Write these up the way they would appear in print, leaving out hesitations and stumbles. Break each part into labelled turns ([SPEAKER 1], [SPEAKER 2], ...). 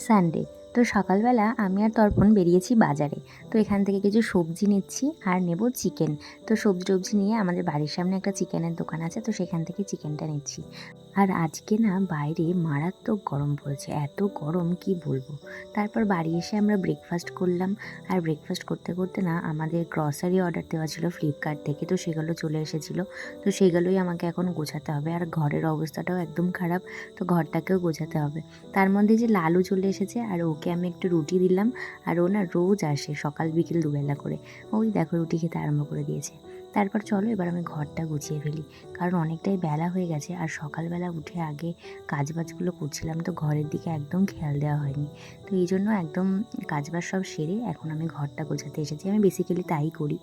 [SPEAKER 1] Sunday. তো সকালবেলা আমি আর তর্পণ বেরিয়েছি বাজারে। তো এখান থেকে কিছু সবজি নিচ্ছি আর নেব চিকেন। তো সবজি টবজি নিয়ে আমাদের বাড়ির সামনে একটা চিকেনের দোকান আছে, তো সেখান থেকে চিকেনটা নিচ্ছি। আর আজকে না বাইরে মারাত্মক গরম পড়েছে, এত গরম কি বলবো। তারপর বাড়ি এসে আমরা ব্রেকফাস্ট করলাম। আর ব্রেকফাস্ট করতে করতে না আমাদের গ্রসারি অর্ডার দেওয়া ছিল ফ্লিপকার্ট থেকে, তো সেগুলো চলে এসেছিলো। তো সেগুলোই আমাকে এখন গোছাতে হবে। আর ঘরের অবস্থাটাও একদম খারাপ, তো ঘরটাকেও গোছাতে হবে। তার মধ্যে যে লালু চলে এসেছে, আর ওকে আমি একটু রুটি দিলাম। আর ও না রোজ আসে সকাল বিকেল দুবেলা করে, ওই দেখো রুটি খেতে আরম্ভ করে দিয়েছে। তারপর চলো এবার আমি ঘরটা গুছিয়ে ফেলি, কারণ অনেকটাই বেলা হয়ে গেছে। আর সকালবেলা উঠে আগে কাজবাজগুলো করছিলাম, তো ঘরের দিকে একদম খেয়াল দেওয়া হয়নি। তো এই জন্য একদম কাজবাজ সব সেরে এখন আমি ঘরটা গোছাতে এসেছি। আমি বেসিক্যালি তাই করি,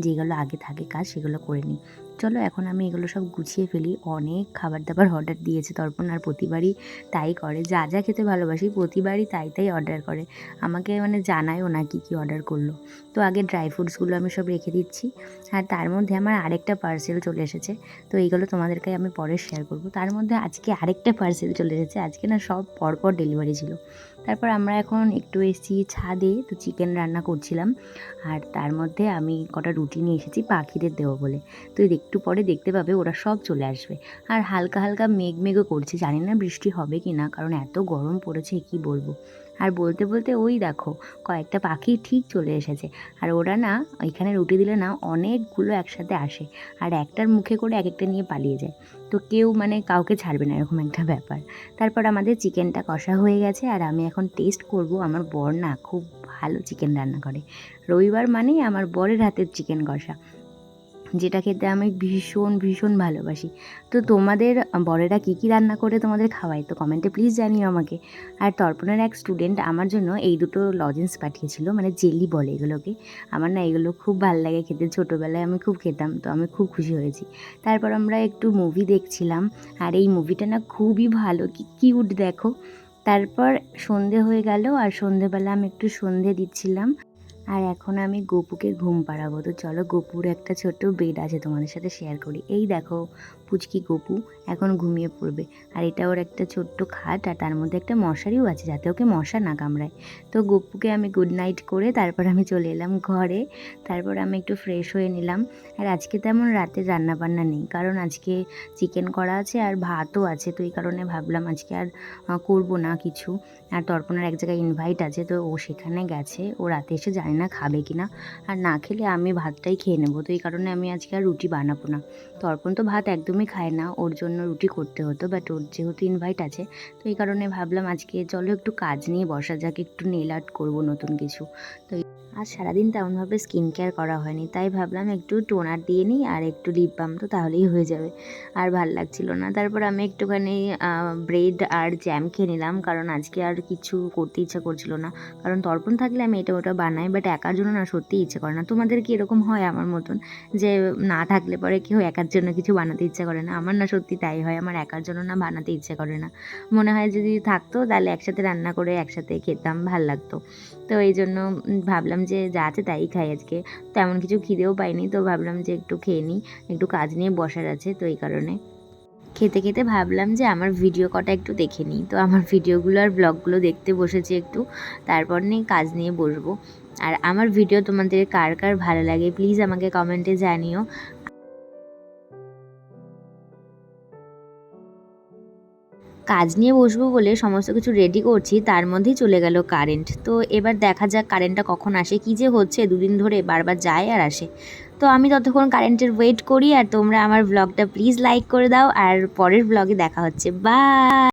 [SPEAKER 1] যেগুলো আগে থাকে কাজ সেগুলো করে নিই। চলো এখন আমি এগুলো সব গুছিয়ে ফেলি। অনেক খাবার দাবার অর্ডার দিয়েছে তর্পণ, আর প্রতিবারই তাই করে, যা যা খেতে ভালোবাসি প্রতিবারই তাই অর্ডার করে। আমাকে মানে জানায়ও না কী কী অর্ডার করলো। তো আগে ড্রাই ফ্রুটসগুলো আমি সব রেখে দিচ্ছি। আর তার মধ্যে আমার আরেকটা পার্সেল চলে এসেছে, তো এইগুলো তোমাদেরকে আমি পরে শেয়ার করব। তার মধ্যে আজকে আরেকটা পার্সেল চলে এসেছে, আজকে না সব পরপর ডেলিভারি ছিল। তারপর আমরা এখন একটু এসেছি ছাদে, তো চিকেন রান্না করছিলাম। আর তার মধ্যে আমি কটা রুটি নিয়ে এসেছি পাখিদের দেবো বলে। তো একটু পরে দেখতে পাবে ওরা সব চলে আসবে। আর হালকা হালকা মেঘও করছে, জানি না বৃষ্টি হবে কি না, কারণ এত গরম পড়েছে কি বলবো। আর বলতে বলতে ওই দেখো কয়েকটা পাখি ঠিক চলে এসেছে। আর ওরা না ওইখানে রুটি দিলে না অনেকগুলো একসাথে আসে, আর একটার মুখে করে এক একটা নিয়ে পালিয়ে যায়। তো কেউ মানে কাউকে ছাড়বে না, এরকম একটা ব্যাপার। তারপর আমাদের চিকেনটা কষা হয়ে গেছে, আর আমি এখন টেস্ট করব। আমার বর না খুব ভালো চিকেন রান্না করে, রবিবার মানেই আমার বরের হাতের চিকেন কষা, যেটা খেতে আমি ভীষণ ভীষণ ভালোবাসি। তো তোমাদের বরেরা কী কী রান্না করে তোমাদের খাওয়ায়, তো কমেন্টে প্লিজ জানিও আমাকে। আর তর্পণের এক স্টুডেন্ট আমার জন্য এই দুটো লজেন্স পাঠিয়েছিল, মানে জেলি বলে এগুলোকে। আমার না এগুলো খুব ভালো লাগে খেতে, ছোটোবেলায় আমি খুব খেতাম, তো আমি খুব খুশি হয়েছি। তারপর আমরা একটু মুভি দেখছিলাম, আর এই মুভিটা না খুবই ভালো, কি কিউট দেখো। তারপর সন্ধে হয়ে গেল, আর সন্ধেবেলা আমি একটু সন্ধে দিচ্ছিলাম। আর এখন আমি গপুকে ঘুম পাড়াবো। তো চলো গপুর একটা ছোট্ট বেড আছে, তোমাদের সাথে শেয়ার করি। এই দেখো পুচকি গপু এখন ঘুমিয়ে পড়বে। আর এটা ওর একটা ছোট্ট খাট, আর তার মধ্যে একটা মশারিও আছে যাতে ওকে মশা না কামড়ায়। তো গপুকে আমি গুড নাইট করে তারপর আমি চলে এলাম ঘরে। তারপর আমি একটু ফ্রেশ হয়ে নিলাম। আর আজকে তেমন রাতে রান্নাবান্না নেই, কারণ আজকে চিকেন করা আছে আর ভাতও আছে, তো এই কারণে ভাবলাম আজকে আর করবো না কিছু। আর তর্পণের এক জায়গায় ইনভাইট আছে, তো ও সেখানে গেছে, ও রাতে এসে জানি না খাবে কি না। আর না খেলে আমি ভাতটাই খেয়ে নেবো, তো এই কারণে আমি আজকে আর রুটি বানাবো না। তর্পণ তো ভাত একদমই খায় না, ওর জন্য রুটি করতে হতো, বাট ওর যেহেতু ইনভাইট আছে, তো এই কারণে ভাবলাম আজকে চলো একটু কাজ নিয়ে বসা যাক, একটু নেল আর্ট করবো নতুন কিছু। তো আজ সারাদিন তেমনভাবে স্কিন কেয়ার করা হয়নি, তাই ভাবলাম একটু টোনার দিয়ে নিই আর একটু লিপ বাম, তো তাহলেই হয়ে যাবে। আর ভাল লাগছিল না। তারপর আমি একটুখানি ব্রেড আর জ্যাম খেয়ে নিলাম, কারণ আজকে আর কিছু করতে ইচ্ছা করছিল না। কারণ তর্পণ থাকলে আমি এটা ওটা বানাই, বাট একার জন্য না সত্যিই ইচ্ছে করে না। তোমাদের কি এরকম হয় আমার মতন, যে না থাকলে পরে কেউ একার জন্য কিছু বানাতে ইচ্ছা করে না? আমার না সত্যি তাই হয়, আমার একার জন্য না বানাতে ইচ্ছে করে না। মনে হয় যদি থাকতো তাহলে একসাথে রান্না করে একসাথে খেতাম, ভাল লাগতো। তো এই জন্য ভাবলাম যে যা আছে তাই খাই আজকে। তেমন কিছু খিদেও পাইনি, তো ভাবলাম যে একটু খেয়ে নিই, একটু কাজ নিয়ে বসার আছে, তো এই কারণে খেতে খেতে ভাবলাম যে আমার ভিডিও কটা একটু দেখে নিই। তো আমার ভিডিওগুলো আর ব্লগগুলো দেখতে বসেছি একটু, তারপর নিয়ে কাজ নিয়ে বসবো। আর আমার ভিডিও তোমাদের কার কার ভালো লাগে প্লিজ আমাকে কমেন্টে জানিও। কাজ নিয়ে বসবো বলে সমস্ত কিছু রেডি করছি, তার মধ্যেই চলে গেল কারেন্ট। তো এবার দেখা যাক কারেন্টটা কখন আসে। কী যে হচ্ছে দুদিন ধরে, বারবার যায় আর আসে। তো আমি ততক্ষণ কারেন্টের ওয়েট করি, আর তোমরা আমার ব্লগটা প্লিজ লাইক করে দাও, আর পরের ব্লগে দেখা হচ্ছে। বাই।